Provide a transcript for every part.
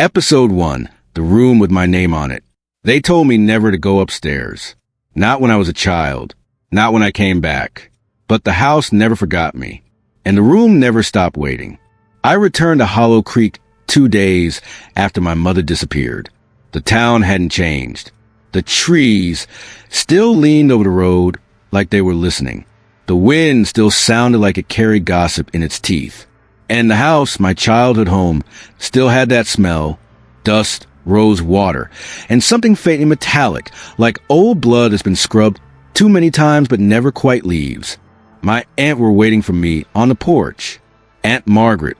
Episode 1, The Room with My Name on It. They told me never to go upstairs. Not when I was a child. Not when I came back. But the house never forgot me. And the room never stopped waiting. I returned to Hollow Creek 2 days after my mother disappeared. The town hadn't changed. The trees still leaned over the road like they were listening. The wind still sounded like it carried gossip in its teeth. And the house, my childhood home, still had that smell, dust, rose water, and something faintly metallic, like old blood that's been scrubbed too many times but never quite leaves. My aunt were waiting for me on the porch. Aunt Margaret,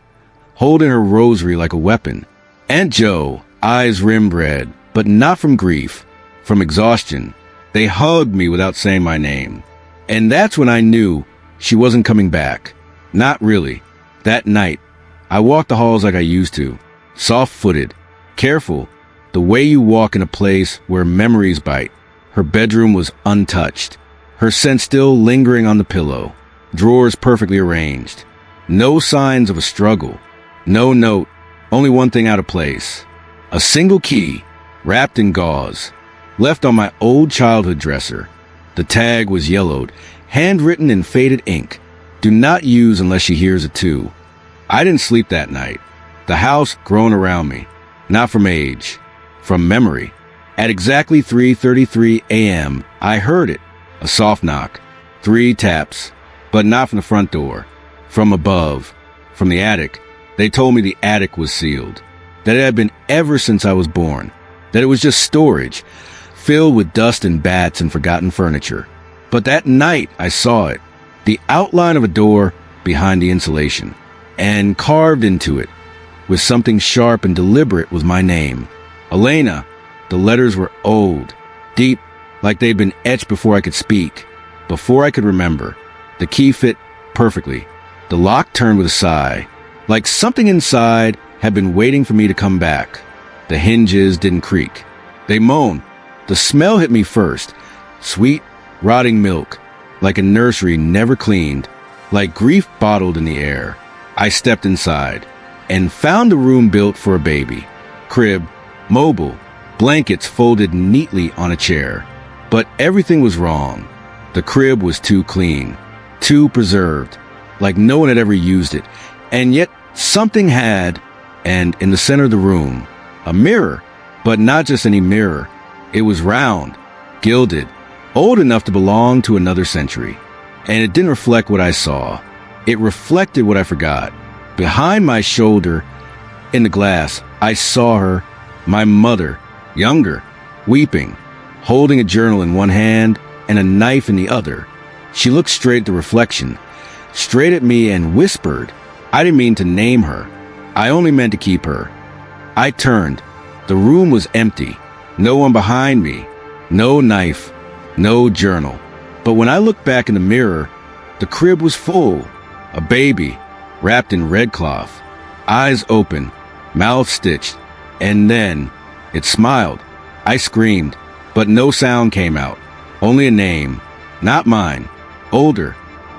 holding her rosary like a weapon. Aunt Joe, eyes rimmed red, but not from grief, from exhaustion. They hugged me without saying my name. And that's when I knew she wasn't coming back. Not really. That night, I walked the halls like I used to, soft-footed, careful, the way you walk in a place where memories bite. Her bedroom was untouched, her scent still lingering on the pillow, drawers perfectly arranged. No signs of a struggle, no note, only one thing out of place. A single key, wrapped in gauze, left on my old childhood dresser. The tag was yellowed, handwritten in faded ink. Do not use unless she hears it too. I didn't sleep that night. The house groaned around me, not from age, from memory. At exactly 3:33 a.m., I heard it, a soft knock, 3 taps, but not from the front door, from above, from the attic. They told me the attic was sealed, that it had been ever since I was born, that it was just storage, filled with dust and bats and forgotten furniture. But that night I saw it. The outline of a door behind the insulation, and carved into it, with something sharp and deliberate, was my name. Elena. The letters were old, deep, like they'd been etched before I could speak, before I could remember. The key fit perfectly. The lock turned with a sigh, like something inside had been waiting for me to come back. The hinges didn't creak. They moaned. The smell hit me first, sweet, rotting milk, like a nursery never cleaned, like grief bottled in the air. I stepped inside and found a room built for a baby. Crib, mobile, blankets folded neatly on a chair. But everything was wrong. The crib was too clean, too preserved, like no one had ever used it. And yet something had, and in the center of the room, a mirror, but not just any mirror. It was round, gilded, old enough to belong to another century. And it didn't reflect what I saw. It reflected what I forgot. Behind my shoulder, in the glass, I saw her, my mother, younger, weeping, holding a journal in one hand and a knife in the other. She looked straight at the reflection, straight at me, and whispered. I didn't mean to name her. I only meant to keep her. I turned. The room was empty. No one behind me. No knife. No journal. But when I looked back in the mirror, the crib was full. A baby, wrapped in red cloth, eyes open, mouth stitched, and then it smiled. I screamed, but no sound came out. Only a name, not mine, older,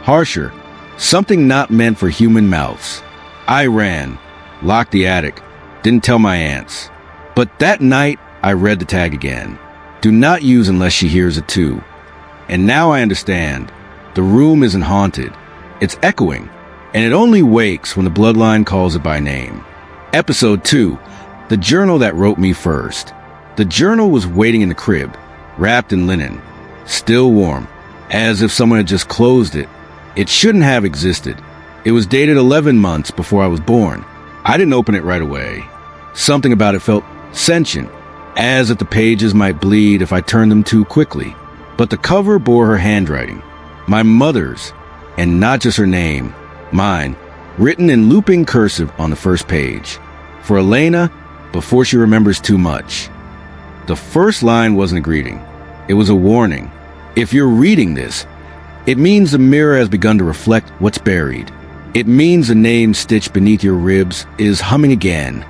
harsher, something not meant for human mouths. I ran, locked the attic, didn't tell my aunts. But that night, I read the tag again. Do not use unless she hears it too. And now I understand. The room isn't haunted. It's echoing. And it only wakes when the bloodline calls it by name. Episode 2. The journal that wrote me first. The journal was waiting in the crib, wrapped in linen, still warm, as if someone had just closed it. It shouldn't have existed. It was dated 11 months before I was born. I didn't open it right away. Something about it felt sentient, as if the pages might bleed if I turned them too quickly. But the cover bore her handwriting, my mother's, and not just her name, mine, written in looping cursive on the first page. For Elena, before she remembers too much. The first line wasn't a greeting. It was a warning. If you're reading this, it means the mirror has begun to reflect what's buried. It means the name stitched beneath your ribs is humming again.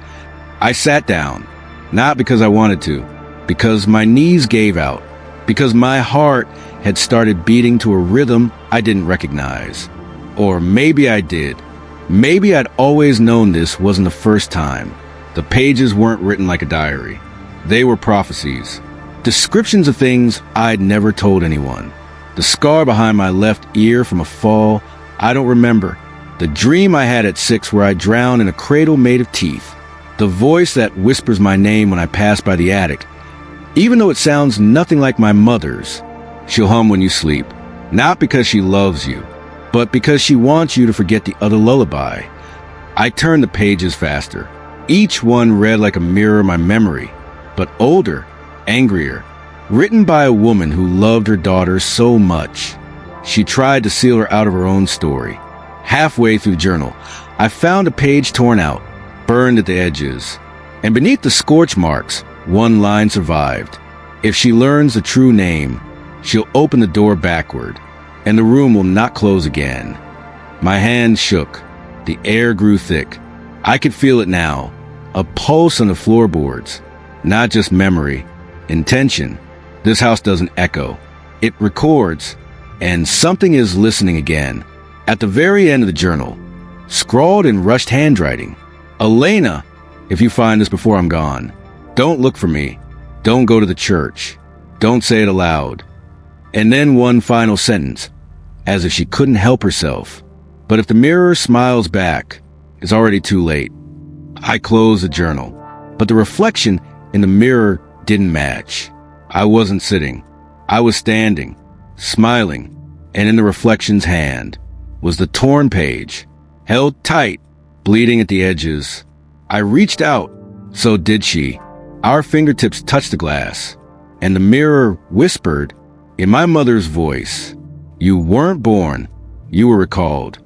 I sat down. Not because I wanted to, because my knees gave out, because my heart had started beating to a rhythm I didn't recognize. Or maybe I did. Maybe I'd always known this wasn't the first time. The pages weren't written like a diary. They were prophecies. Descriptions of things I'd never told anyone. The scar behind my left ear from a fall I don't remember. The dream I had at 6 where I drowned in a cradle made of teeth. The voice that whispers my name when I pass by the attic. Even though it sounds nothing like my mother's, she'll hum when you sleep. Not because she loves you, but because she wants you to forget the other lullaby. I turned the pages faster. Each one read like a mirror of my memory, but older, angrier. Written by a woman who loved her daughter so much. She tried to seal her out of her own story. Halfway through the journal, I found a page torn out, burned at the edges. And beneath the scorch marks, one line survived. If she learns the true name, she'll open the door backward, and the room will not close again. My hand shook. The air grew thick. I could feel it now. A pulse on the floorboards. Not just memory. Intention. This house doesn't echo. It records. And something is listening again. At the very end of the journal, scrawled in rushed handwriting, Elena, if you find this before I'm gone, don't look for me. Don't go to the church. Don't say it aloud. And then one final sentence, as if she couldn't help herself. But if the mirror smiles back, it's already too late. I closed the journal, but the reflection in the mirror didn't match. I wasn't sitting. I was standing, smiling, and in the reflection's hand was the torn page, held tight, bleeding at the edges. I reached out, so did she. Our fingertips touched the glass, and the mirror whispered, in my mother's voice, "You weren't born, you were recalled."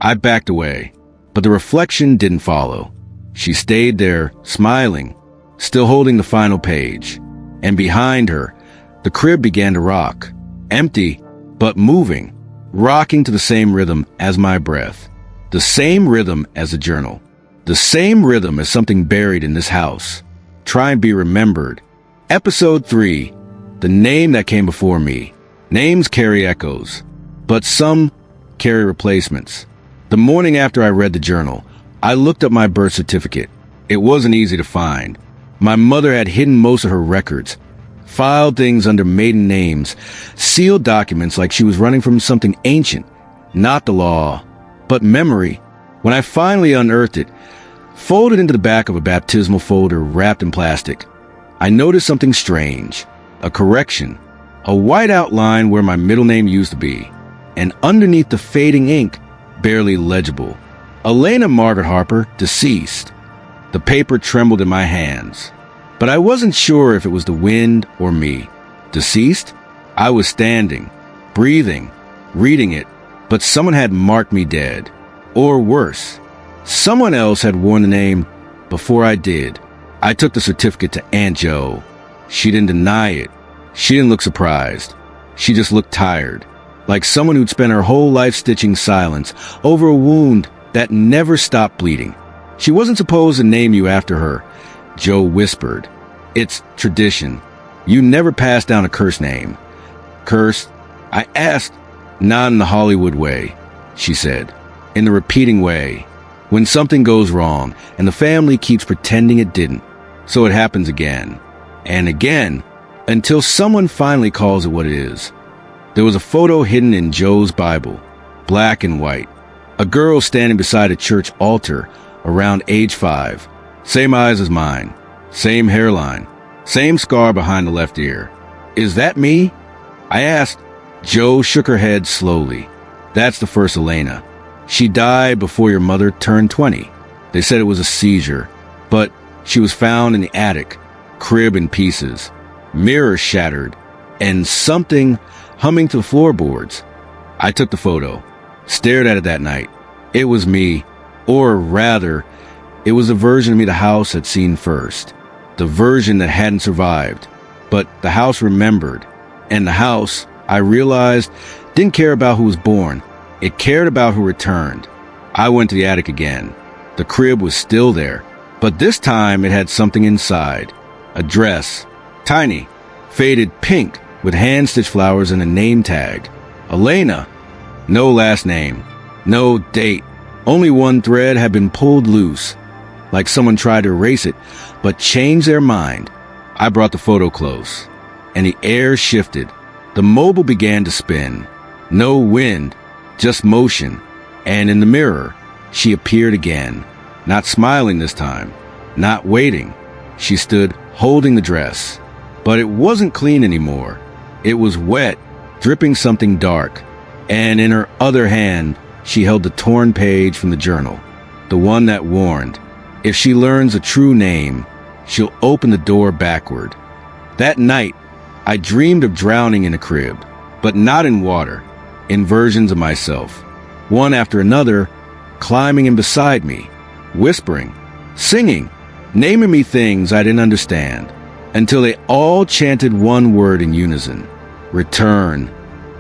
I backed away, but the reflection didn't follow. She stayed there, smiling, still holding the final page. And behind her, the crib began to rock, empty, but moving, rocking to the same rhythm as my breath, the same rhythm as the journal, the same rhythm as something buried in this house. Try and be remembered. Episode 3, the name that came before me. Names carry echoes, but some carry replacements. The morning after I read the journal, I looked up my birth certificate. It wasn't easy to find. My mother had hidden most of her records, filed things under maiden names, sealed documents like she was running from something ancient, not the law, but memory. When I finally unearthed it, folded into the back of a baptismal folder wrapped in plastic, I noticed something strange. A correction. A white outline where my middle name used to be, and underneath the fading ink, barely legible. Elena Margaret Harper, deceased. The paper trembled in my hands, but I wasn't sure if it was the wind or me. Deceased? I was standing, breathing, reading it, but someone had marked me dead. Or worse, someone else had worn the name before I did. I took the certificate to Aunt Jo. She didn't deny it. She didn't look surprised. She just looked tired, like someone who'd spent her whole life stitching silence over a wound that never stopped bleeding. She wasn't supposed to name you after her, Jo whispered. It's tradition. You never pass down a cursed name. Cursed? I asked. Not in the Hollywood way, she said. In the repeating way. When something goes wrong, and the family keeps pretending it didn't. So it happens again. And again. Until someone finally calls it what it is. There was a photo hidden in Joe's Bible. Black and white. A girl standing beside a church altar around age 5. Same eyes as mine. Same hairline. Same scar behind the left ear. Is that me? I asked. Jo shook her head slowly. That's the first Elena. She died before your mother turned 20. They said it was a seizure, but she was found in the attic, crib in pieces, mirror shattered, and something humming to the floorboards. I took the photo, stared at it that night. It was me, or rather, it was the version of me the house had seen first, the version that hadn't survived. But the house remembered, and the house, I realized, didn't care about who was born. It cared about who returned. I went to the attic again. The crib was still there, but this time it had something inside. A dress, tiny, faded pink with hand-stitched flowers and a name tag. Elena. No last name. No date. Only one thread had been pulled loose. like someone tried to erase it, but changed their mind. I brought the photo close, and the air shifted. The mobile began to spin. No wind, just motion. And in the mirror, she appeared again, not smiling this time, not waiting. She stood holding the dress, but it wasn't clean anymore. It was wet, dripping something dark, and in her other hand, she held the torn page from the journal, the one that warned, if she learns a true name, she'll open the door backward. That night, I dreamed of drowning in a crib, but not in water, in versions of myself, one after another, climbing in beside me, whispering, singing, naming me things I didn't understand, until they all chanted one word in unison, return.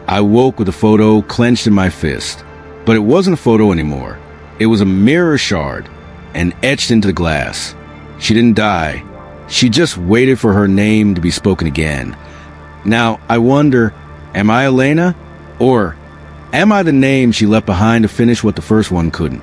I woke with a photo clenched in my fist, but it wasn't a photo anymore. It was a mirror shard, and etched into the glass. She didn't die. She just waited for her name to be spoken again. Now, I wonder, am I Elena? Or am I the name she left behind to finish what the first one couldn't?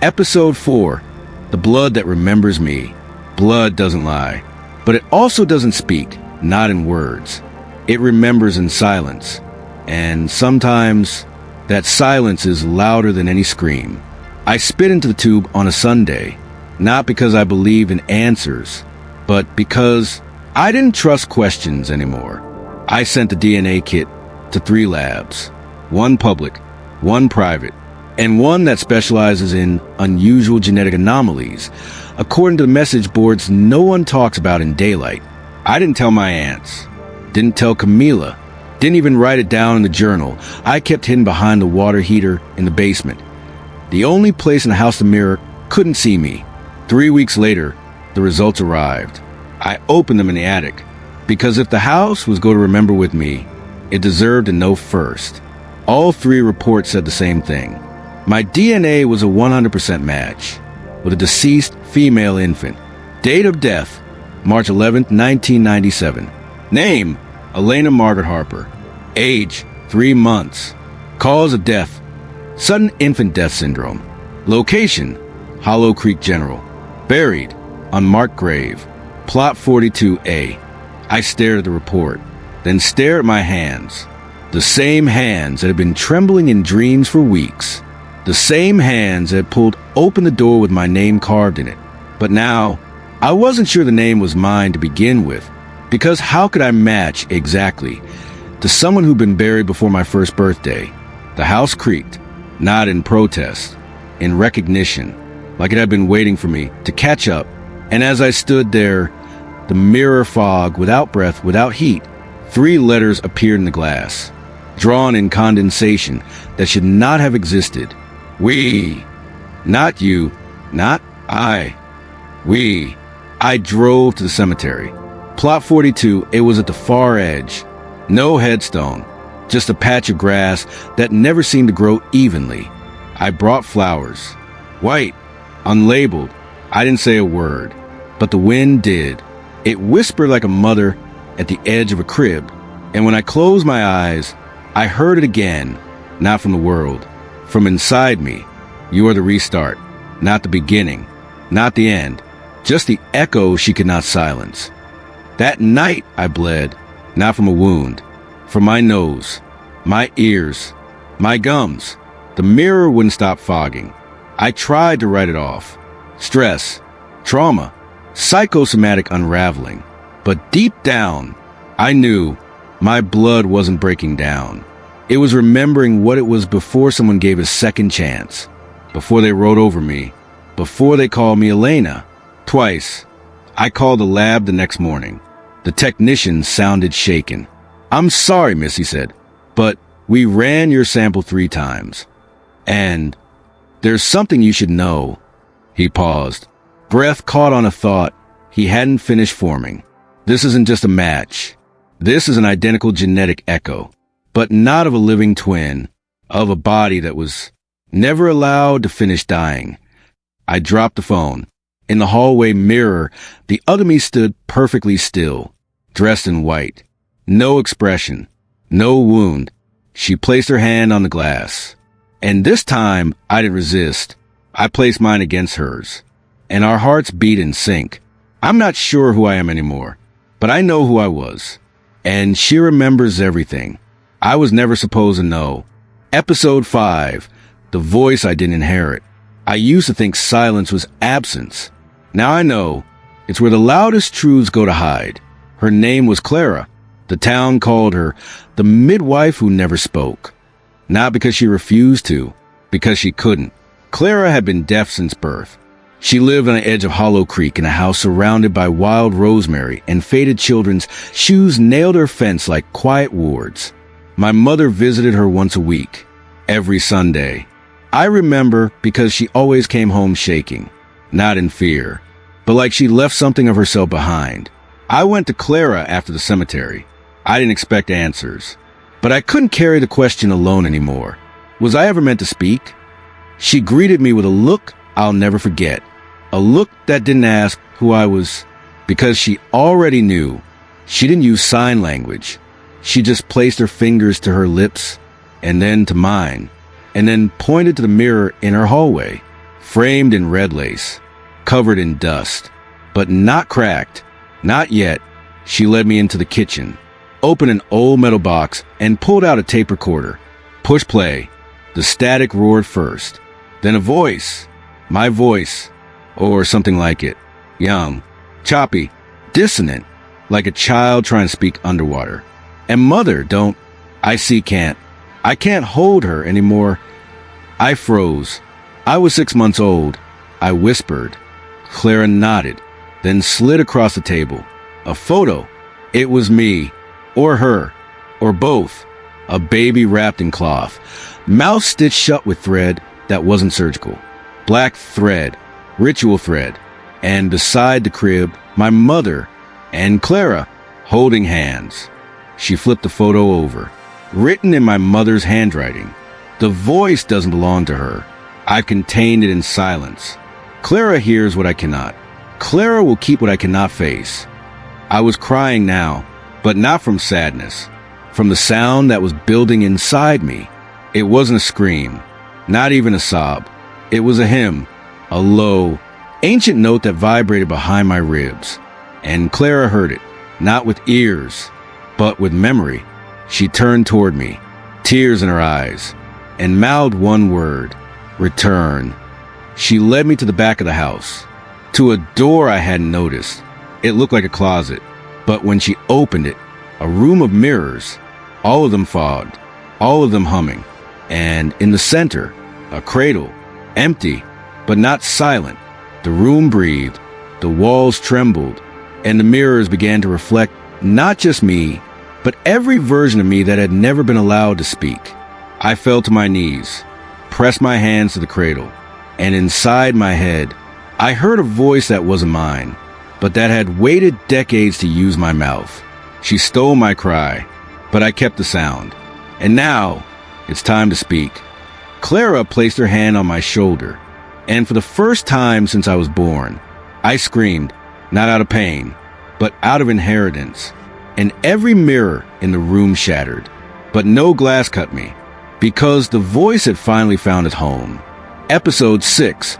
Episode 4, The Blood That Remembers Me. Blood doesn't lie, but it also doesn't speak, not in words. It remembers in silence, and sometimes that silence is louder than any scream. I spit into the tube on a Sunday, not because I believe in answers, but because I didn't trust questions anymore. I sent the DNA kit to 3 labs, 1 public, 1 private, and 1 that specializes in unusual genetic anomalies. According to the message boards no one talks about in daylight. I didn't tell my aunts, didn't tell Camila, didn't even write it down in the journal. I kept hidden behind the water heater in the basement. The only place in the house the mirror couldn't see me. 3 weeks later, the results arrived. I opened them in the attic, because if the house was going to remember with me, it deserved to know first. All 3 reports said the same thing. My DNA was a 100% match, with a deceased female infant. Date of death, March 11th, 1997. Name, Elena Margaret Harper. Age, 3 months. Cause of death, sudden infant death syndrome. Location, Hollow Creek General. Buried, unmarked grave. Plot 42A. I stared at the report, then stared at my hands. The same hands that had been trembling in dreams for weeks. The same hands that had pulled open the door with my name carved in it. But now, I wasn't sure the name was mine to begin with, because how could I match exactly to someone who'd been buried before my first birthday? The house creaked, not in protest, in recognition, like it had been waiting for me to catch up. And as I stood there, the mirror fog, without breath, without heat, 3 letters appeared in the glass, drawn in condensation that should not have existed. We. Not you, not I. We. I drove to the cemetery. Plot 42, it was at the far edge. No headstone, just a patch of grass that never seemed to grow evenly. I brought flowers. White, unlabeled. I didn't say a word, but the wind did. It whispered like a mother at the edge of a crib, and when I closed my eyes, I heard it again, not from the world, from inside me. You are the restart, not the beginning, not the end, just the echo she could not silence. That night I bled, not from a wound, from my nose, my ears, my gums. The mirror wouldn't stop fogging. I tried to write it off. Stress, trauma, psychosomatic unraveling. But deep down, I knew my blood wasn't breaking down. It was remembering what it was before someone gave a second chance, before they wrote over me, before they called me Elena. Twice. I called the lab the next morning. The technician sounded shaken. "I'm sorry, miss," he said, "but we ran your sample 3 times. And there's something you should know." He paused. Breath caught on a thought he hadn't finished forming. This isn't just a match. This is an identical genetic echo, but not of a living twin, of a body that was never allowed to finish dying. I dropped the phone. In the hallway mirror, the other me stood perfectly still, dressed in white. No expression, no wound. She placed her hand on the glass. And this time, I didn't resist. I placed mine against hers. and our hearts beat in sync. I'm not sure who I am anymore, but I know who I was. And she remembers everything. I was never supposed to know. Episode 5, The Voice I Didn't Inherit. I used to think silence was absence. Now I know it's where the loudest truths go to hide. Her name was Clara. The town called her the midwife who never spoke. Not because she refused to, because she couldn't. Clara had been deaf since birth. She lived on the edge of Hollow Creek in a house surrounded by wild rosemary, and faded children's shoes nailed her fence like quiet wards. My mother visited her once a week, every Sunday. I remember because she always came home shaking, not in fear, but like she left something of herself behind. I went to Clara after the cemetery. I didn't expect answers, but I couldn't carry the question alone anymore. Was I ever meant to speak? She greeted me with a look I'll never forget. A look that didn't ask who I was, because she already knew. She didn't use sign language. She just placed her fingers to her lips, and then to mine, and then pointed to the mirror in her hallway, framed in red lace, covered in dust, but not cracked. Not yet. She led me into the kitchen, opened an old metal box, and pulled out a tape recorder. Push play. The static roared first, then a voice. My voice. Or something like it. Young, choppy, dissonant, like a child trying to speak underwater. And mother, don't. I can't hold her anymore. I froze. I was 6 months old. I whispered. Clara nodded, then slid across the table. A photo. It was me, or her, or both. A baby wrapped in cloth, mouth stitched shut with thread that wasn't surgical. Black thread. Ritual thread, and beside the crib, my mother and Clara holding hands. She flipped the photo over, written in my mother's handwriting. The voice doesn't belong to her. I've contained it in silence. Clara hears what I cannot. Clara will keep what I cannot face. I was crying now, but not from sadness, from the sound that was building inside me. It wasn't a scream, not even a sob. It was a hymn. A low, ancient note that vibrated behind my ribs. And Clara heard it, not with ears, but with memory. She turned toward me, tears in her eyes, and mouthed one word, return. She led me to the back of the house, to a door I hadn't noticed. It looked like a closet, but when she opened it, a room of mirrors, all of them fogged, all of them humming, and in the center, a cradle, empty, but not silent. The room breathed, the walls trembled, and the mirrors began to reflect not just me, but every version of me that had never been allowed to speak. I fell to my knees, pressed my hands to the cradle, and inside my head, I heard a voice that wasn't mine, but that had waited decades to use my mouth. She stole my cry, but I kept the sound. And now, it's time to speak. Clara placed her hand on my shoulder, and for the first time since I was born, I screamed, not out of pain, but out of inheritance. And every mirror in the room shattered, but no glass cut me, because the voice had finally found its home. Episode 6,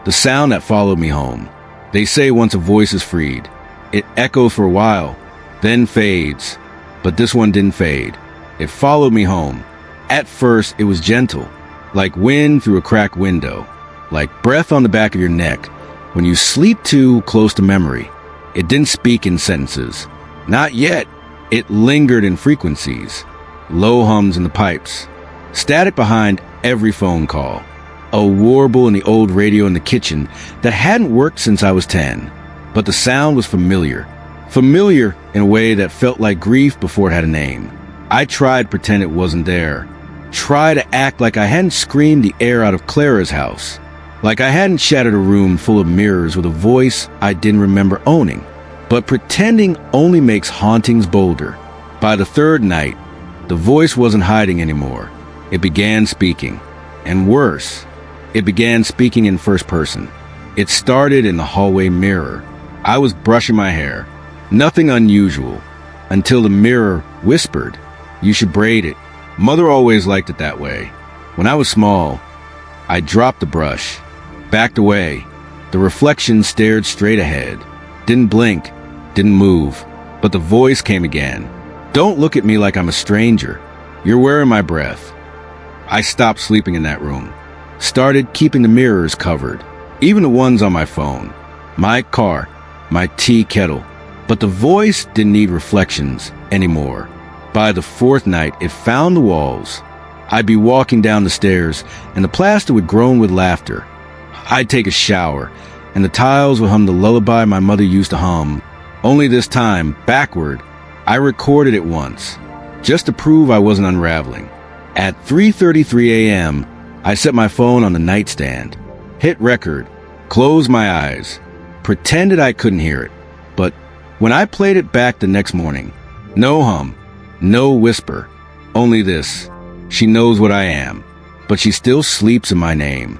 The Sound That Followed Me Home. They say once a voice is freed, it echoes for a while, then fades. But this one didn't fade. It followed me home. At first, it was gentle, like wind through a cracked window, like breath on the back of your neck when you sleep too close to memory. It didn't speak in sentences. Not yet. It lingered in frequencies, low hums in the pipes, static behind every phone call, a warble in the old radio in the kitchen that hadn't worked since I was 10. But the sound was familiar in a way that felt like grief before it had a name. I tried to pretend it wasn't there, tried to act like I hadn't screamed the air out of Clara's house, like I hadn't shattered a room full of mirrors with a voice I didn't remember owning. But pretending only makes hauntings bolder. By the third night, the voice wasn't hiding anymore. It began speaking. And worse, it began speaking in first person. It started in the hallway mirror. I was brushing my hair. Nothing unusual. Until the mirror whispered, "You should braid it." Mother always liked it that way. When I was small, I dropped the brush, backed away, The reflection stared straight ahead. Didn't blink, didn't move. But the voice came again. Don't look at me like I'm a stranger. You're wearing my breath. I stopped sleeping in that room. Started keeping the mirrors covered. Even the ones on my phone. My car. My tea kettle. But the voice didn't need reflections anymore. By the fourth night, it found the walls. I'd be walking down the stairs, and the plaster would groan with laughter. I'd take a shower, and the tiles would hum the lullaby my mother used to hum. Only this time, backward, I recorded it once, just to prove I wasn't unraveling. At 3:33 a.m., I set my phone on the nightstand, hit record, closed my eyes, pretended I couldn't hear it. But when I played it back the next morning, no hum, no whisper, only this. She knows what I am, but she still sleeps in my name.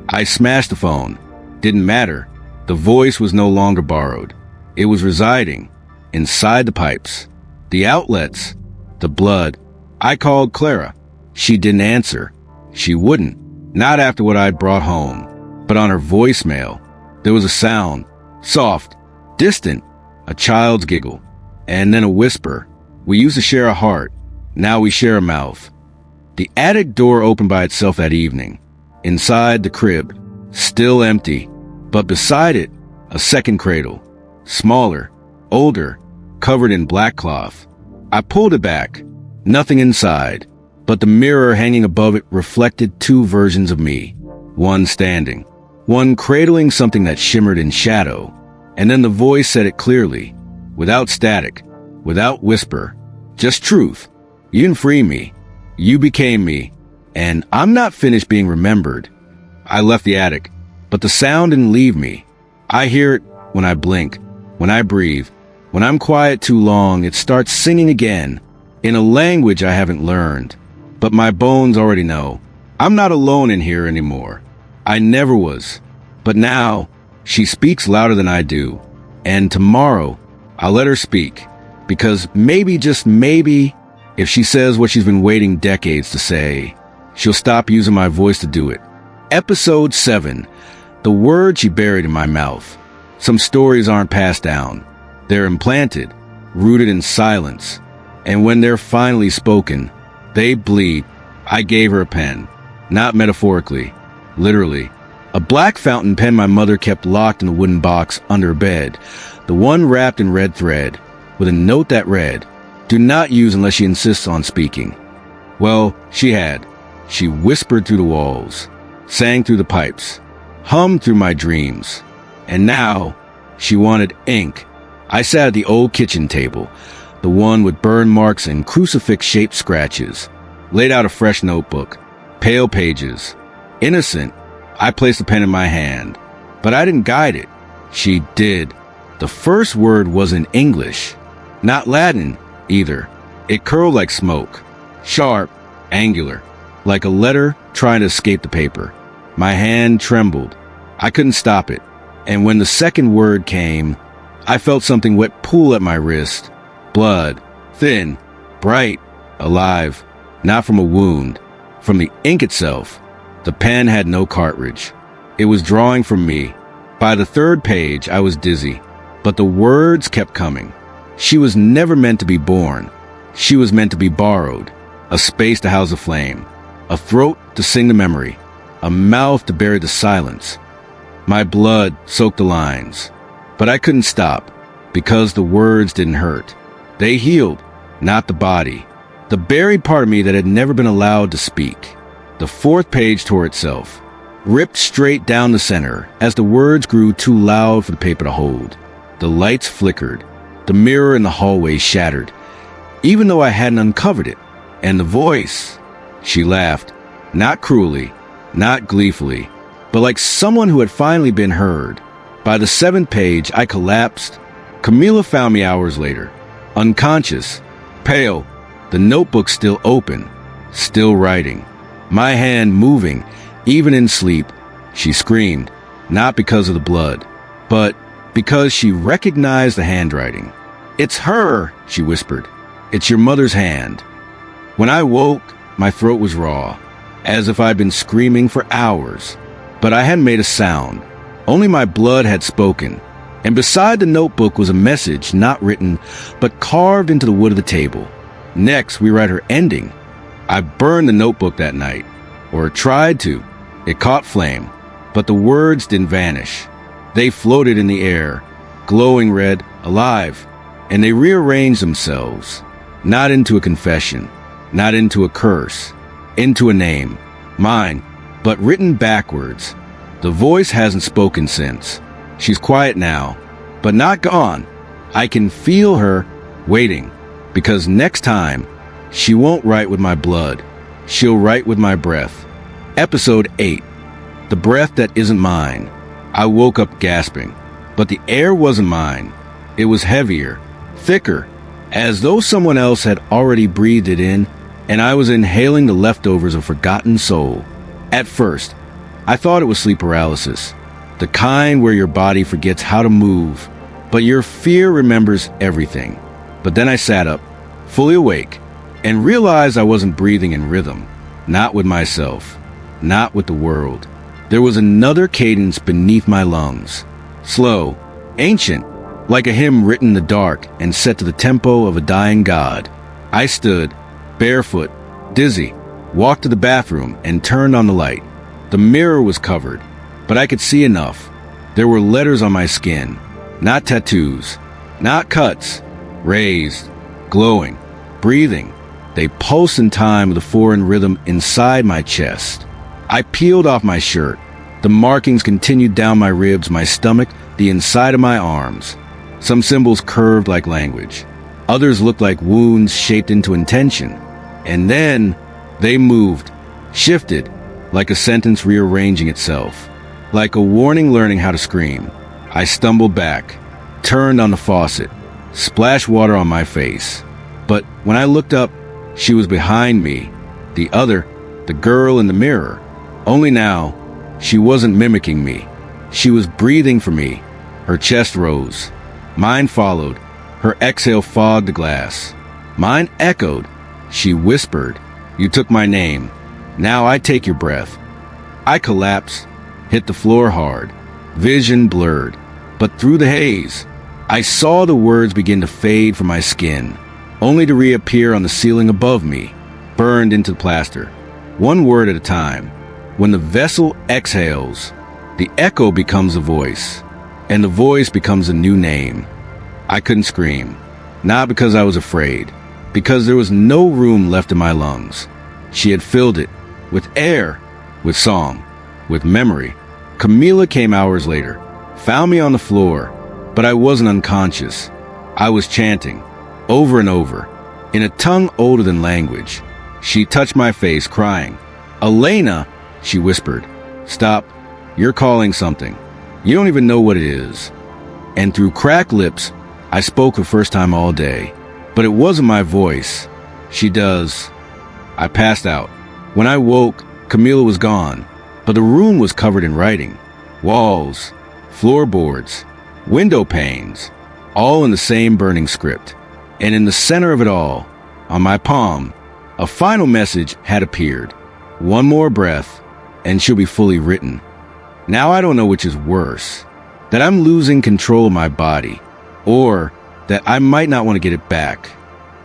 I smashed the phone. Didn't matter. The voice was no longer borrowed. It was residing inside the pipes, the outlets, the blood. I called Clara. She didn't answer. She wouldn't. Not after what I'd brought home. But on her voicemail, there was a sound. Soft, distant, a child's giggle. And then a whisper. We used to share a heart. Now we share a mouth. The attic door opened by itself that evening. Inside the crib, still empty, but beside it, a second cradle. Smaller, older, covered in black cloth. I pulled it back. Nothing inside, but the mirror hanging above it reflected two versions of me. One standing, one cradling something that shimmered in shadow. And then the voice said it clearly, without static, without whisper, just truth. You didn't free me. You became me, and I'm not finished being remembered. I left the attic, but the sound didn't leave me. I hear it when I blink, when I breathe. When I'm quiet too long, it starts singing again, in a language I haven't learned. But my bones already know. I'm not alone in here anymore. I never was. But now, she speaks louder than I do. And tomorrow, I'll let her speak. Because maybe, just maybe, if she says what she's been waiting decades to say, she'll stop using my voice to do it. Episode 7. The word she buried in my mouth. Some stories aren't passed down. They're implanted, rooted in silence. And when they're finally spoken, they bleed. I gave her a pen. Not metaphorically. Literally. A black fountain pen my mother kept locked in the wooden box under her bed. The one wrapped in red thread, with a note that read, "Do not use unless she insists on speaking." Well, she had. She whispered through the walls, sang through the pipes, hummed through my dreams. And now, she wanted ink. I sat at the old kitchen table, the one with burn marks and crucifix-shaped scratches, laid out a fresh notebook, pale pages. Innocent, I placed the pen in my hand. But I didn't guide it. She did. The first word wasn't English, not Latin either. It curled like smoke, sharp, angular, like a letter trying to escape the paper. My hand trembled. I couldn't stop it. And when the second word came, I felt something wet pull at my wrist. Blood, thin, bright, alive, not from a wound, from the ink itself. The pen had no cartridge. It was drawing from me. By the third page, I was dizzy, but the words kept coming. She was never meant to be born. She was meant to be borrowed. A space to house a flame. A throat to sing the memory. A mouth to bury the silence. My blood soaked the lines. But I couldn't stop, because the words didn't hurt. They healed, not the body. The buried part of me that had never been allowed to speak. The fourth page tore itself, ripped straight down the center as the words grew too loud for the paper to hold. The lights flickered. The mirror in the hallway shattered, even though I hadn't uncovered it. And the voice, she laughed, not cruelly, not gleefully, but like someone who had finally been heard. By the seventh page, I collapsed. Camila found me hours later, unconscious, pale, the notebook still open, still writing, my hand moving, even in sleep. She screamed, not because of the blood, but because she recognized the handwriting. "It's her," she whispered. "It's your mother's hand." When I woke, my throat was raw, as if I'd been screaming for hours. But I hadn't made a sound. Only my blood had spoken. And beside the notebook was a message, not written, but carved into the wood of the table. Next, we write her ending. I burned the notebook that night, or tried to. It caught flame, but the words didn't vanish. They floated in the air, glowing red, alive, and they rearranged themselves, not into a confession, not into a curse, into a name, mine, but written backwards. The voice hasn't spoken since. She's quiet now, but not gone. I can feel her waiting, because next time, she won't write with my blood. She'll write with my breath. Episode 8. The breath that isn't mine. I woke up gasping, but the air wasn't mine. It was heavier, thicker, as though someone else had already breathed it in, and I was inhaling the leftovers of forgotten soul. At first, I thought it was sleep paralysis, the kind where your body forgets how to move, but your fear remembers everything. But then I sat up, fully awake, and realized I wasn't breathing in rhythm, not with myself, not with the world. There was another cadence beneath my lungs, slow, ancient, like a hymn written in the dark and set to the tempo of a dying god. I stood, barefoot, dizzy, walked to the bathroom and turned on the light. The mirror was covered, but I could see enough. There were letters on my skin, not tattoos, not cuts, raised, glowing, breathing. They pulsed in time with a foreign rhythm inside my chest. I peeled off my shirt. The markings continued down my ribs, my stomach, the inside of my arms. Some symbols curved like language. Others looked like wounds shaped into intention. And then they moved, shifted, like a sentence rearranging itself, like a warning learning how to scream. I stumbled back, turned on the faucet, splashed water on my face. But when I looked up, she was behind me, the other, the girl in the mirror. Only now, she wasn't mimicking me. She was breathing for me. Her chest rose. Mine followed. Her exhale fogged the glass. Mine echoed. She whispered, "You took my name. Now I take your breath." I collapsed, hit the floor hard, vision blurred. But through the haze, I saw the words begin to fade from my skin, only to reappear on the ceiling above me, burned into the plaster, one word at a time. When the vessel exhales, the echo becomes a voice, and the voice becomes a new name. I couldn't scream, not because I was afraid, because there was no room left in my lungs. She had filled it with air, with song, with memory. Camila came hours later, found me on the floor, but I wasn't unconscious. I was chanting, over and over, in a tongue older than language. She touched my face, crying. "Elena," she whispered. "Stop. You're calling something. You don't even know what it is." And through cracked lips, I spoke the first time all day. But it wasn't my voice. "She does." I passed out. When I woke, Camila was gone, but the room was covered in writing. Walls, floorboards, window panes, all in the same burning script. And in the center of it all, on my palm, a final message had appeared. One more breath, and she'll be fully written. Now I don't know which is worse, that I'm losing control of my body, or that I might not want to get it back.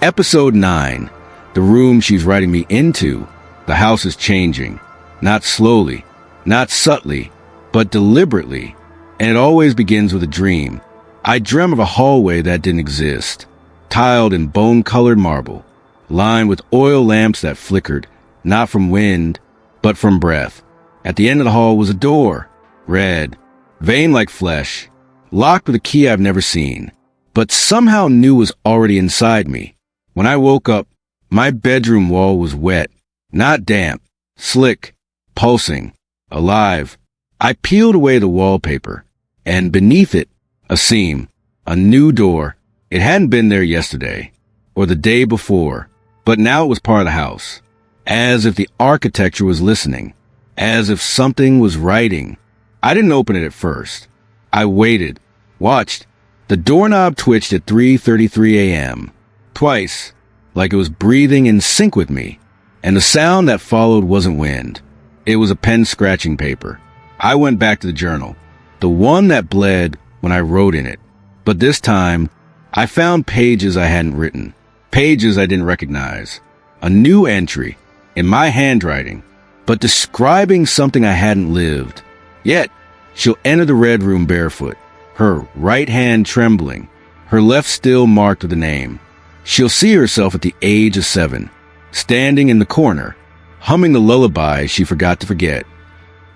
Episode 9, the room she's writing me into. The house is changing, not slowly, not subtly, but deliberately, and it always begins with a dream. I dream of a hallway that didn't exist, tiled in bone-colored marble, lined with oil lamps that flickered, not from wind, but from breath. At the end of the hall was a door, red, veined like flesh, locked with a key I've never seen, but somehow knew was already inside me. When I woke up, my bedroom wall was wet, not damp, slick, pulsing, alive. I peeled away the wallpaper, and beneath it, a seam, a new door. It hadn't been there yesterday, or the day before, but now it was part of the house, as if the architecture was listening, as if something was writing. I didn't open it at first. I waited, watched. The doorknob twitched at 3:33 a.m., twice, like it was breathing in sync with me, and the sound that followed wasn't wind. It was a pen scratching paper. I went back to the journal. The one that bled when I wrote in it. But this time, I found pages I hadn't written. Pages I didn't recognize. A new entry, in my handwriting, but describing something I hadn't lived. Yet, she'll enter the red room barefoot, her right hand trembling, her left still marked with a name. She'll see herself at the age of 7, standing in the corner, humming the lullaby she forgot to forget.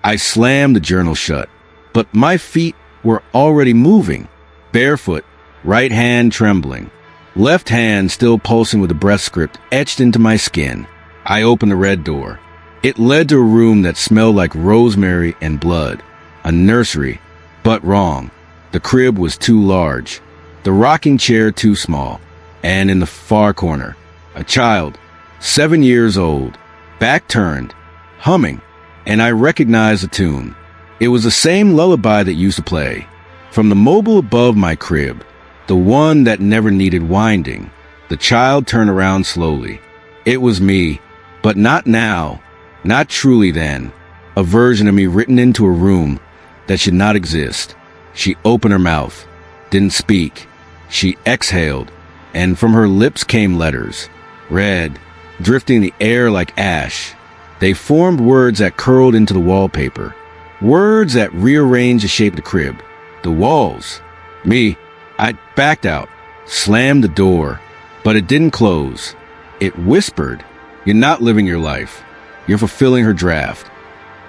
I slammed the journal shut, but my feet were already moving, barefoot, right hand trembling, left hand still pulsing with the breath script etched into my skin. I opened the red door. It led to a room that smelled like rosemary and blood, a nursery, but wrong. The crib was too large, the rocking chair too small, and in the far corner, a child, 7 years old, back turned, humming, and I recognized the tune. It was the same lullaby that used to play. From the mobile above my crib, the one that never needed winding, the child turned around slowly. It was me, but not now, not truly then. A version of me written into a room that should not exist. She opened her mouth, didn't speak. She exhaled, and from her lips came letters, red, drifting in the air like ash. They formed words that curled into the wallpaper, words that rearranged the shape of the crib, the walls. Me, I backed out, slammed the door, but it didn't close. It whispered, "You're not living your life. You're fulfilling her draft."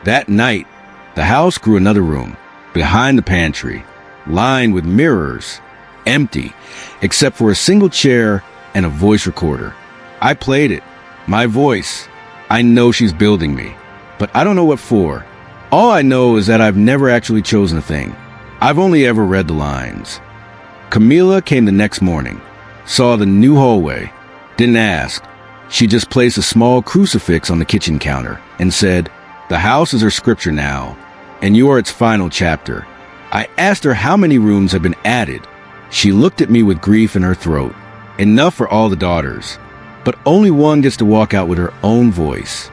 That night, the house grew another room, behind the pantry, lined with mirrors, empty, except for a single chair and a voice recorder. I played it, my voice. I know she's building me, but I don't know what for. All I know is that I've never actually chosen a thing. I've only ever read the lines. Camila came the next morning, saw the new hallway, didn't ask. She just placed a small crucifix on the kitchen counter and said, "The house is her scripture now, and you are its final chapter." I asked her how many rooms had been added. She looked at me with grief in her throat. Enough for all the daughters, but only one gets to walk out with her own voice.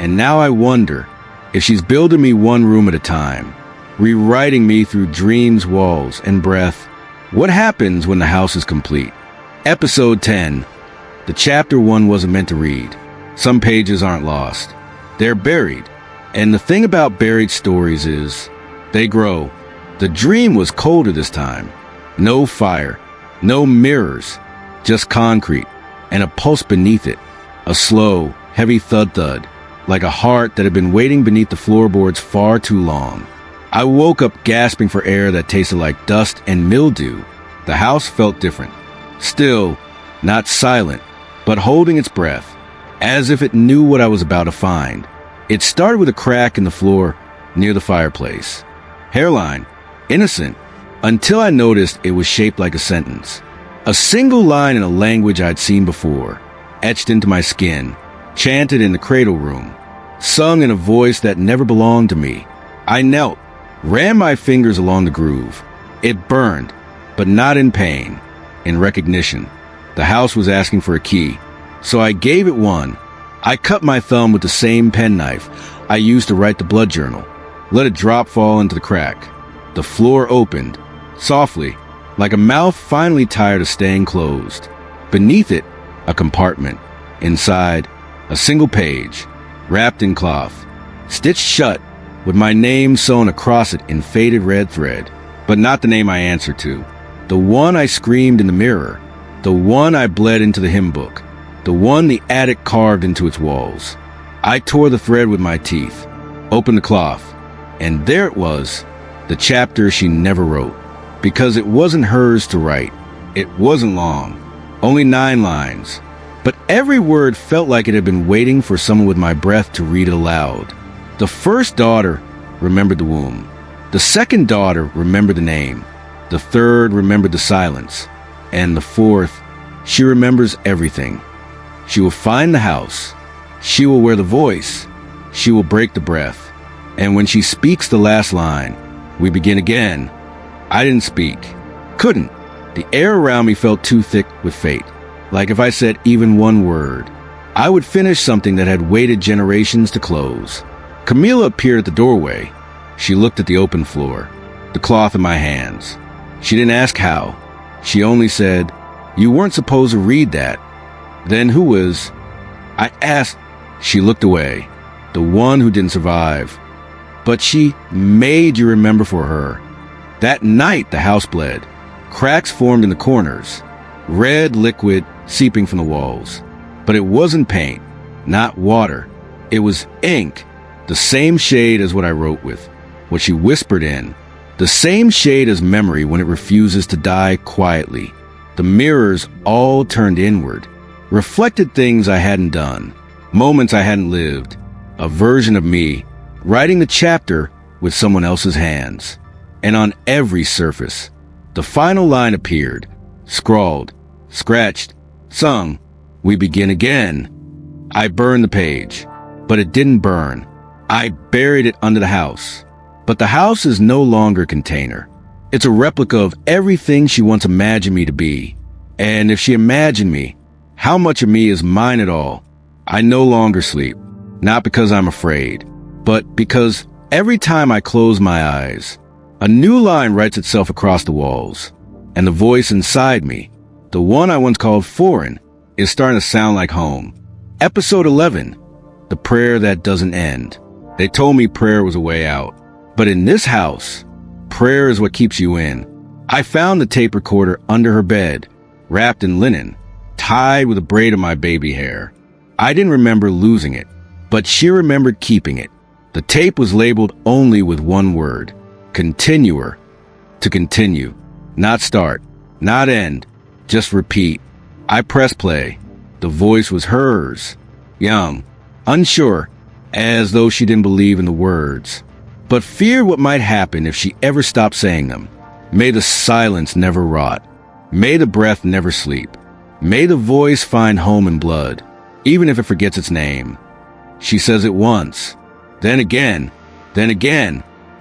And now I wonder if she's building me one room at a time, rewriting me through dreams, walls, and breath. What happens when the house is complete? Episode 10. The chapter one wasn't meant to read. Some pages aren't lost. They're buried. And the thing about buried stories is, they grow. The dream was colder this time. No fire, no mirrors, just concrete, and a pulse beneath it. A slow, heavy thud-thud, like a heart that had been waiting beneath the floorboards far too long. I woke up gasping for air that tasted like dust and mildew. The house felt different. Still, not silent, but holding its breath, as if it knew what I was about to find. It started with a crack in the floor near the fireplace. Hairline, innocent, until I noticed it was shaped like a sentence. A single line in a language I'd seen before, etched into my skin, chanted in the cradle room, sung in a voice that never belonged to me. I knelt, ran my fingers along the groove. It burned, but not in pain, in recognition. The house was asking for a key, so I gave it one. I cut my thumb with the same penknife I used to write the blood journal, let a drop fall into the crack. The floor opened, softly, like a mouth finally tired of staying closed. Beneath it, a compartment. Inside, a single page, wrapped in cloth, stitched shut, with my name sewn across it in faded red thread. But not the name I answered to. The one I screamed in the mirror. The one I bled into the hymn book. The one the attic carved into its walls. I tore the thread with my teeth, opened the cloth, and there it was, the chapter she never wrote. Because it wasn't hers to write. It wasn't long, only 9 lines. But every word felt like it had been waiting for someone with my breath to read it aloud. The first daughter remembered the womb. The second daughter remembered the name. The third remembered the silence. And the fourth, she remembers everything. She will find the house. She will wear the voice. She will break the breath. And when she speaks the last line, we begin again. I didn't speak. Couldn't. The air around me felt too thick with fate. Like if I said even one word, I would finish something that had waited generations to close. Camila appeared at the doorway. She looked at the open floor. the cloth in my hands. She didn't ask how. She only said, "You weren't supposed to read that." "Then who was?" I asked. She looked away. "The one who didn't survive." "But she made you remember for her." That night the house bled. Cracks formed in the corners. Red liquid seeping from the walls. But it wasn't paint. Not water. It was ink. The same shade as what I wrote with. What she whispered in. The same shade as memory when it refuses to die quietly. The mirrors all turned inward. Reflected things I hadn't done. Moments I hadn't lived. A version of me, writing the chapter with someone else's hands. And on every surface, the final line appeared. Scrawled, scratched, sung, "We begin again." I burned the page, but it didn't burn. I buried it under the house. But the house is no longer a container. It's a replica of everything she once imagined me to be. And if she imagined me, how much of me is mine at all? I no longer sleep, not because I'm afraid, but because every time I close my eyes, a new line writes itself across the walls. And the voice inside me, the one I once called foreign, is starting to sound like home. Episode 11, the prayer that doesn't end. They told me prayer was a way out. But in this house, prayer is what keeps you in. I found the tape recorder under her bed, wrapped in linen, tied with a braid of my baby hair. I didn't remember losing it, but she remembered keeping it. The tape was labeled only with one word, continuer, to continue, not start, not end, just repeat. I pressed play. The voice was hers, young, unsure, as though she didn't believe in the words, but feared what might happen if she ever stopped saying them. May the silence never rot. May the breath never sleep. May the voice find home in blood, even if it forgets its name. She says it once, then again,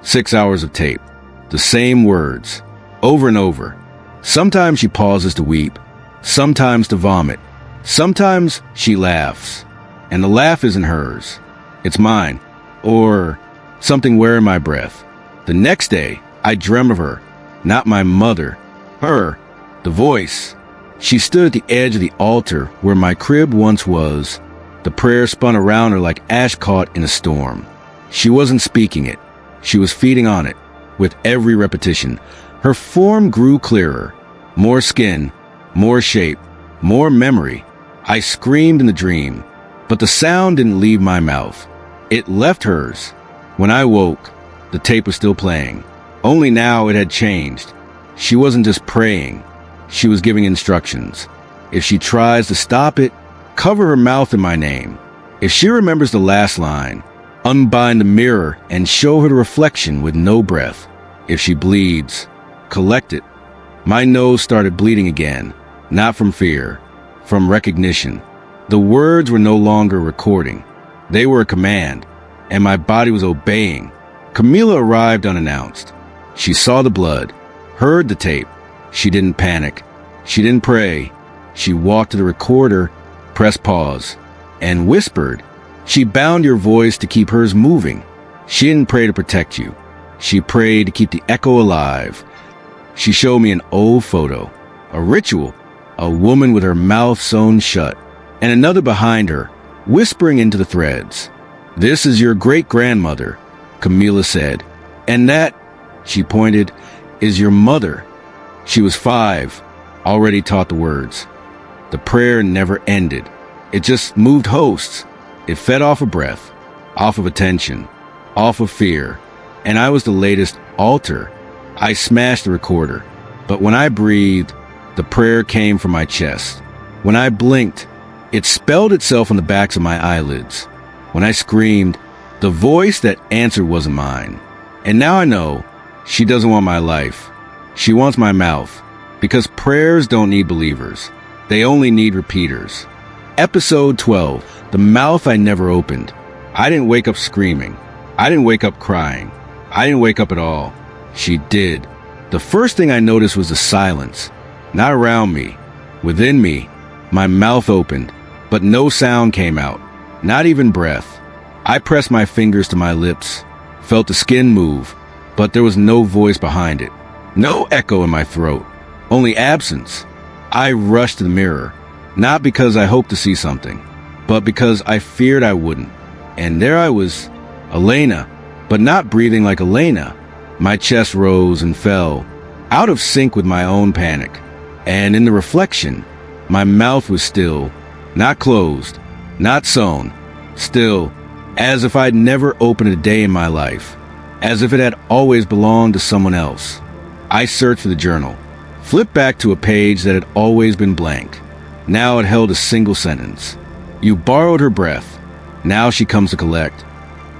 6 hours of tape. The same words, over and over. Sometimes she pauses to weep, sometimes to vomit. Sometimes she laughs, and the laugh isn't hers. It's mine, or something wearing my breath. The next day, I dream of her, not my mother, her, the voice. She stood at the edge of the altar where my crib once was. The prayer spun around her like ash caught in a storm. She wasn't speaking it. She was feeding on it. With every repetition, her form grew clearer. More skin, more shape, more memory. I screamed in the dream, but the sound didn't leave my mouth. It left hers. When I woke, the tape was still playing. Only now it had changed. She wasn't just praying. She was giving instructions. If she tries to stop it, cover her mouth in my name. If she remembers the last line, unbind the mirror and show her the reflection with no breath. If she bleeds, collect it. My nose started bleeding again, not from fear, from recognition. The words were no longer a recording. They were a command, and my body was obeying. Camila arrived unannounced. She saw the blood, heard the tape. She didn't panic. She didn't pray. She walked to the recorder, pressed pause, and whispered. She bound your voice to keep hers moving. She didn't pray to protect you. She prayed to keep the echo alive. She showed me an old photo, a ritual, a woman with her mouth sewn shut, and another behind her, whispering into the threads. "This is your great-grandmother," Camila said. "And that," she pointed, "is your mother." She was 5, already taught the words. The prayer never ended. It just moved hosts. It fed off of breath, off of attention, off of fear. And I was the latest altar. I smashed the recorder. But when I breathed, the prayer came from my chest. When I blinked, it spelled itself on the backs of my eyelids. When I screamed, the voice that answered wasn't mine. And now I know she doesn't want my life. She wants my mouth. Because prayers don't need believers. They only need repeaters. Episode 12, the mouth I never opened. I didn't wake up screaming. I didn't wake up crying. I didn't wake up at all. She did. The first thing I noticed was the silence. Not around me. Within me. My mouth opened, but no sound came out. Not even breath. I pressed my fingers to my lips, felt the skin move, but there was no voice behind it. No echo in my throat. Only absence. I rushed to the mirror, not because I hoped to see something, but because I feared I wouldn't. And there I was, Elena, but not breathing like Elena. My chest rose and fell, out of sync with my own panic. And in the reflection, my mouth was still, not closed, not sewn, still, as if I'd never opened a day in my life, as if it had always belonged to someone else. I searched for the journal, flipped back to a page that had always been blank. Now it held a single sentence. You borrowed her breath. Now she comes to collect.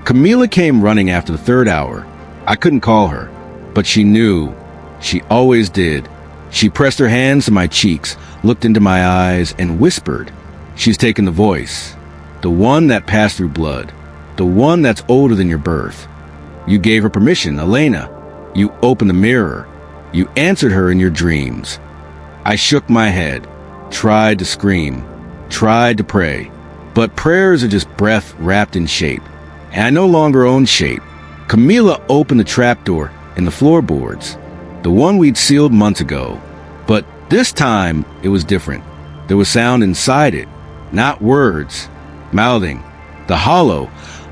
Camila came running after the third hour. I couldn't call her, but she knew. She always did. She pressed her hands to my cheeks, looked into my eyes, and whispered. She's taken the voice. The one that passed through blood. The one that's older than your birth. You gave her permission, Elena. You opened the mirror. You answered her in your dreams. I shook my head, tried to scream, tried to pray. But prayers are just breath wrapped in shape. And I no longer own shape. Camila opened the trapdoor in the floorboards, the one we'd sealed months ago. But this time, it was different. There was sound inside it, not words, mouthing, the hollow,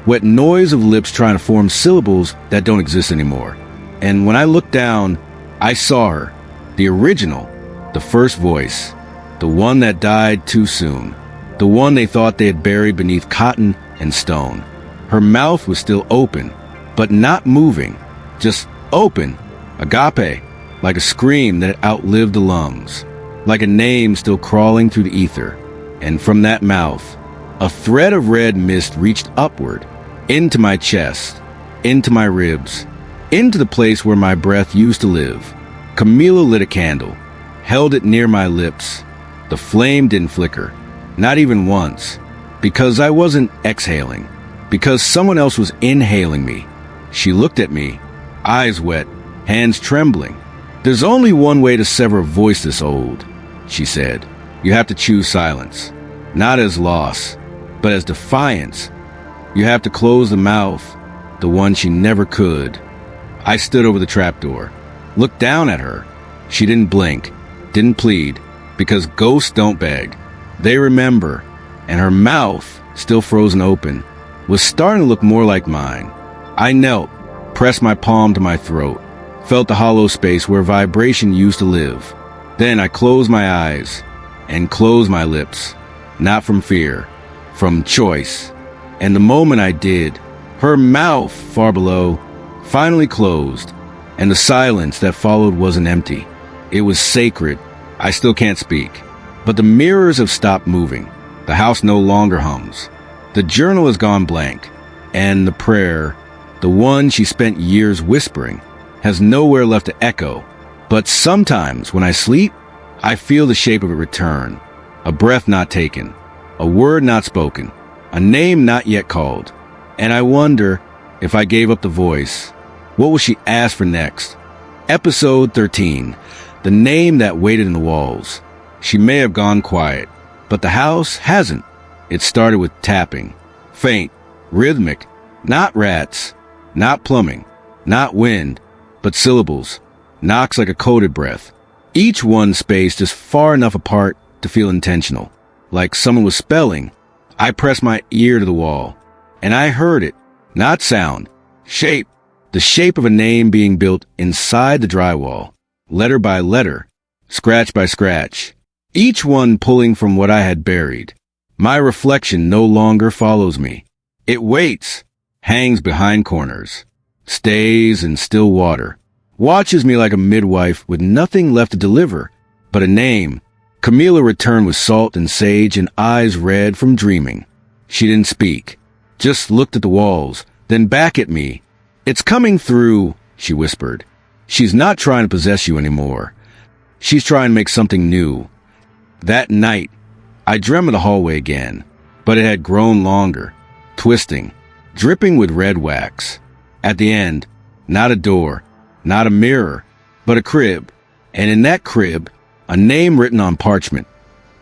wet noise of lips trying to form syllables that don't exist anymore. And when I looked down, I saw her, the original, the first voice, the one that died too soon, the one they thought they had buried beneath cotton and stone. Her mouth was still open, but not moving, just open, agape, like a scream that outlived the lungs, like a name still crawling through the ether. And from that mouth, a thread of red mist reached upward, into my chest, into my ribs, into the place where my breath used to live. Camila lit a candle, held it near my lips. The flame didn't flicker, not even once, because I wasn't exhaling, because someone else was inhaling me. She looked at me, eyes wet, hands trembling. There's only one way to sever a voice this old, she said. You have to choose silence, not as loss, but as defiance. You have to close the mouth, the one she never could. I stood over the trapdoor, looked down at her. She didn't blink, didn't plead, because ghosts don't beg. They remember, and her mouth, still frozen open, was starting to look more like mine. I knelt, pressed my palm to my throat, felt the hollow space where vibration used to live. Then I closed my eyes and closed my lips, not from fear, from choice. And the moment I did, her mouth, far below, finally closed, and the silence that followed wasn't empty. It was sacred. I still can't speak, but the mirrors have stopped moving. The house no longer hums. The journal has gone blank, and the prayer, the one she spent years whispering, has nowhere left to echo. But sometimes when I sleep, I feel the shape of it return. A breath not taken, a word not spoken, a name not yet called. And I wonder, if I gave up the voice, what will she ask for next? Episode 13, the name that waited in the walls. She may have gone quiet, but the house hasn't. It started with tapping, faint, rhythmic, not rats, not plumbing, not wind, but syllables, knocks like a coded breath. Each one spaced just far enough apart to feel intentional, like someone was spelling. I pressed my ear to the wall, and I heard it, not sound, shape, the shape of a name being built inside the drywall, letter by letter, scratch by scratch, each one pulling from what I had buried. My reflection no longer follows me. It waits, hangs behind corners, stays in still water, watches me like a midwife with nothing left to deliver but a name. Camila returned with salt and sage and eyes red from dreaming. She didn't speak, just looked at the walls, then back at me. It's coming through, she whispered. She's not trying to possess you anymore. She's trying to make something new. That night, I dreamt of the hallway again, but it had grown longer, twisting, dripping with red wax. At the end, not a door, not a mirror, but a crib. And in that crib, a name written on parchment,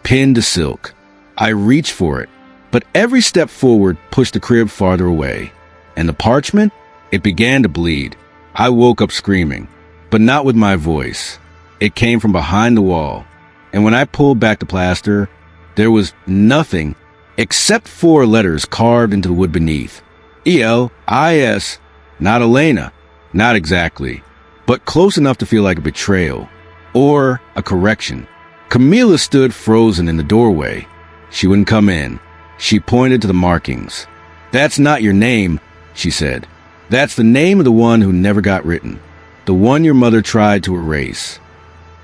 pinned to silk. I reached for it, but every step forward pushed the crib farther away. And the parchment? It began to bleed. I woke up screaming, but not with my voice. It came from behind the wall, and when I pulled back the plaster, there was nothing except 4 letters carved into the wood beneath. E-L-I-S, not Elena, not exactly, but close enough to feel like a betrayal, or a correction. Camila stood frozen in the doorway. She wouldn't come in. She pointed to the markings. "That's not your name," she said. "That's the name of the one who never got written. The one your mother tried to erase.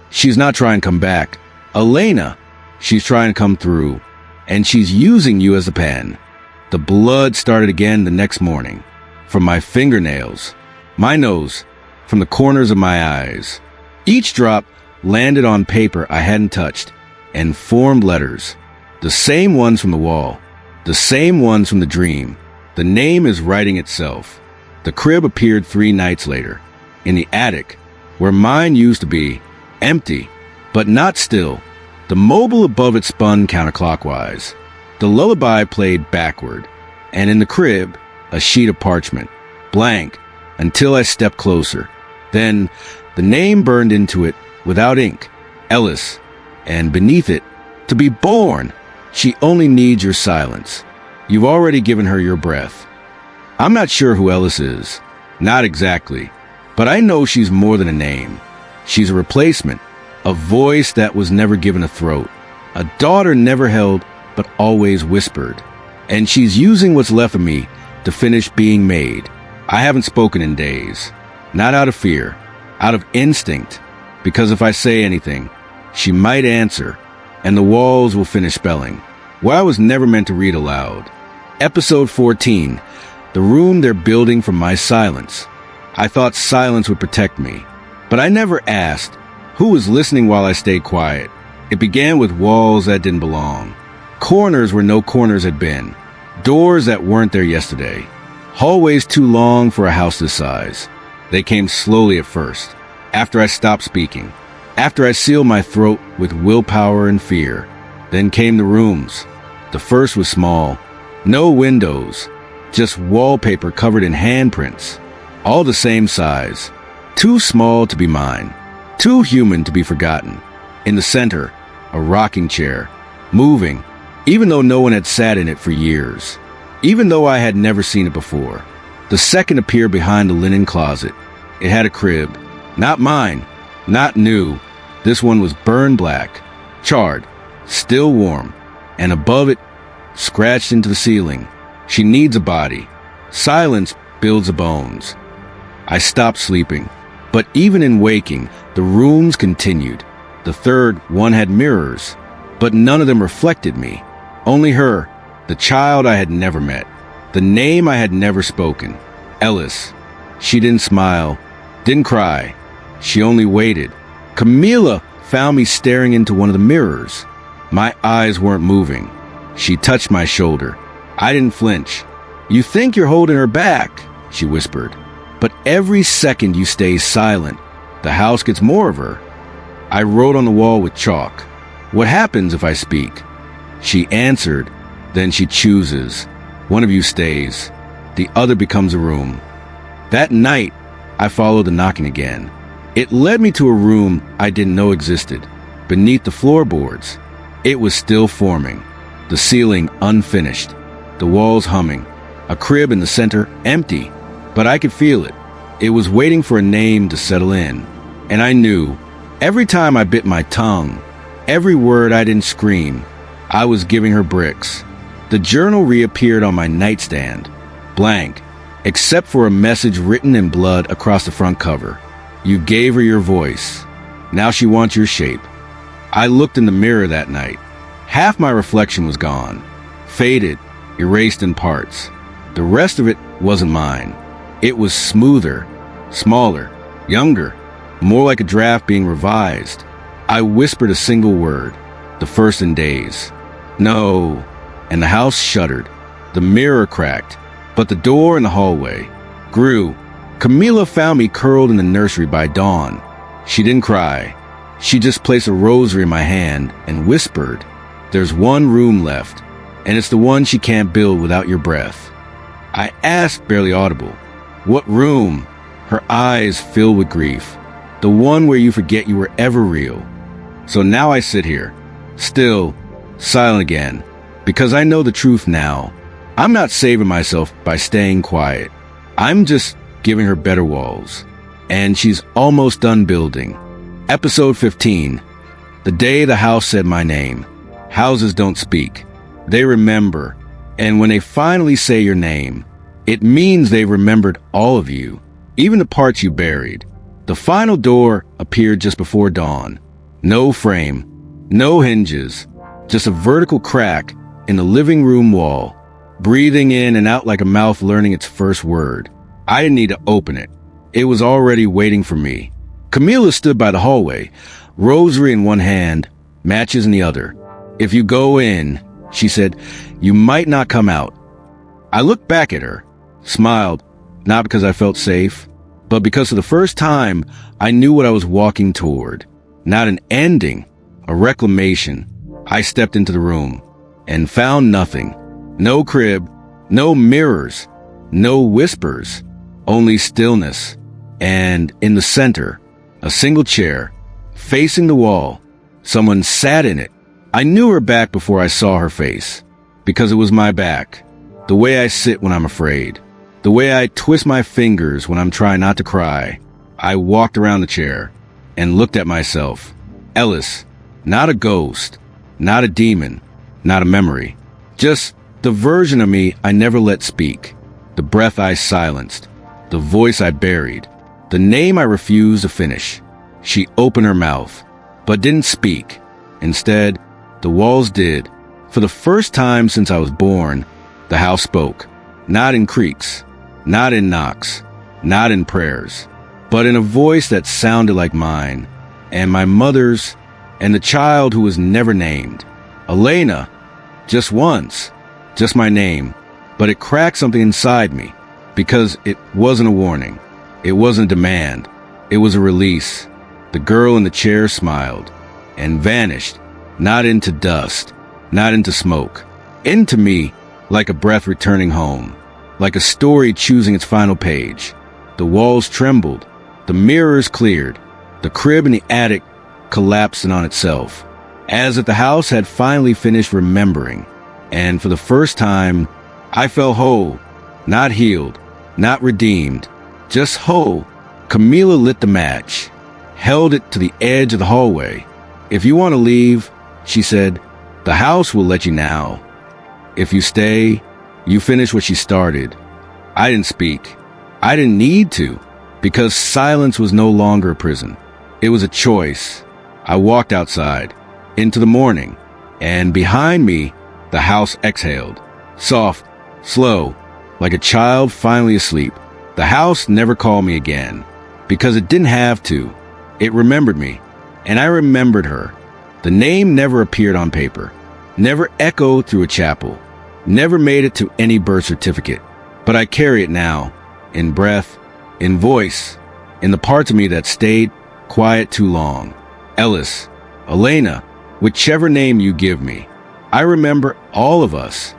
She's not trying to come back. Elena, she's trying to come through. And she's using you as a pen." The blood started again the next morning. From my fingernails, my nose, from the corners of my eyes. Each drop landed on paper I hadn't touched and formed letters. The same ones from the wall. The same ones from the dream. The name is writing itself. The crib appeared 3 nights later. In the attic, where mine used to be, empty, but not still. The mobile above it spun counterclockwise. The lullaby played backward. And in the crib, a sheet of parchment, blank, until I stepped closer. Then, the name burned into it without ink. Ellis. And beneath it, to be born. She only needs your silence. You've already given her your breath. I'm not sure who Ellis is. Not exactly. But I know she's more than a name. She's a replacement. A voice that was never given a throat. A daughter never held, but always whispered. And she's using what's left of me to finish being made. I haven't spoken in days. Not out of fear. Out of instinct. Because if I say anything, she might answer. And the walls will finish spelling. What I was never meant to read aloud. Episode 14. The room they're building from my silence. I thought silence would protect me. But I never asked who was listening while I stayed quiet. It began with walls that didn't belong. Corners where no corners had been. Doors that weren't there yesterday. Hallways too long for a house this size. They came slowly at first. After I stopped speaking. After I sealed my throat with willpower and fear. Then came the rooms. The first was small. No windows. Just wallpaper covered in handprints. All the same size. Too small to be mine. Too human to be forgotten. In the center, a rocking chair. Moving, even though no one had sat in it for years. Even though I had never seen it before. The second appeared behind the linen closet. It had a crib. Not mine. Not new. This one was burned black. Charred. Still warm. And above it, scratched into the ceiling. She needs a body. Silence builds the bones. I stopped sleeping. But even in waking, the rooms continued. The third one had mirrors. But none of them reflected me. Only her, the child I had never met. The name I had never spoken. Ellis. She didn't smile. Didn't cry. She only waited. Camila found me staring into one of the mirrors. My eyes weren't moving. She touched my shoulder. I didn't flinch. "You think you're holding her back," she whispered. "But every second you stay silent, the house gets more of her." I wrote on the wall with chalk. "What happens if I speak?" She answered. Then she chooses. One of you stays. The other becomes a room. That night, I followed the knocking again. It led me to a room I didn't know existed. Beneath the floorboards, it was still forming. The ceiling unfinished. The walls humming. A crib in the center empty. But I could feel it. It was waiting for a name to settle in. And I knew, every time I bit my tongue, every word I didn't scream, I was giving her bricks. The journal reappeared on my nightstand. Blank. Except for a message written in blood across the front cover. You gave her your voice. Now she wants your shape. I looked in the mirror that night. Half my reflection was gone. Faded, erased in parts. The rest of it wasn't mine. It was smoother, smaller, younger, more like a draft being revised. I whispered a single word, the first in days. No. And the house shuddered. The mirror cracked. But the door in the hallway grew. Camila found me curled in the nursery by dawn. She didn't cry. She just placed a rosary in my hand and whispered, "There's one room left, and it's the one she can't build without your breath." I asked, barely audible, "What room?" her eyes filled with grief, the one where you forget you were ever real. So now I sit here, still, silent again, because I know the truth now. I'm not saving myself by staying quiet. I'm just giving her better walls. And she's almost done building. Episode 15. The day the house said my name. Houses don't speak. They remember. And when they finally say your name, it means they've remembered all of you, even the parts you buried. The final door appeared just before dawn. No frame, no hinges, just a vertical crack in the living room wall, breathing in and out like a mouth learning its first word. I didn't need to open it. It was already waiting for me. Camila stood by the hallway, rosary in one hand, matches in the other. If you go in, she said, you might not come out. I looked back at her, smiled, not because I felt safe, but because for the first time, I knew what I was walking toward. Not an ending, a reclamation. I stepped into the room and found nothing. No crib, no mirrors, no whispers, only stillness. And in the center, a single chair, facing the wall. Someone sat in it. I knew her back before I saw her face, because it was my back. The way I sit when I'm afraid. The way I twist my fingers when I'm trying not to cry. I walked around the chair and looked at myself. Ellis, not a ghost, not a demon, not a memory. Just the version of me I never let speak. The breath I silenced. The voice I buried. The name I refused to finish. She opened her mouth, but didn't speak. Instead, the walls did. For the first time since I was born, the house spoke. Not in creaks, not in knocks, not in prayers, but in a voice that sounded like mine, and my mother's, and the child who was never named. Elena, just once, just my name, but it cracked something inside me, because it wasn't a warning. It wasn't a demand. It was a release. The girl in the chair smiled and vanished, not into dust, not into smoke, into me like a breath returning home, like a story choosing its final page. The walls trembled, the mirrors cleared, the crib in the attic collapsing on itself, as if the house had finally finished remembering. And for the first time, I felt whole, not healed, not redeemed, just whole. Camila lit the match, held it to the edge of the hallway. If you want to leave, she said, the house will let you now. If you stay, you finish what she started. I didn't speak. I didn't need to, because silence was no longer a prison. It was a choice. I walked outside, into the morning, and behind me, the house exhaled. Soft, slow, like a child finally asleep. The house never called me again, because it didn't have to. It remembered me, and I remembered her. The name never appeared on paper, never echoed through a chapel, never made it to any birth certificate. But I carry it now, in breath, in voice, in the parts of me that stayed quiet too long. Ellis, Elena, whichever name you give me. I remember all of us.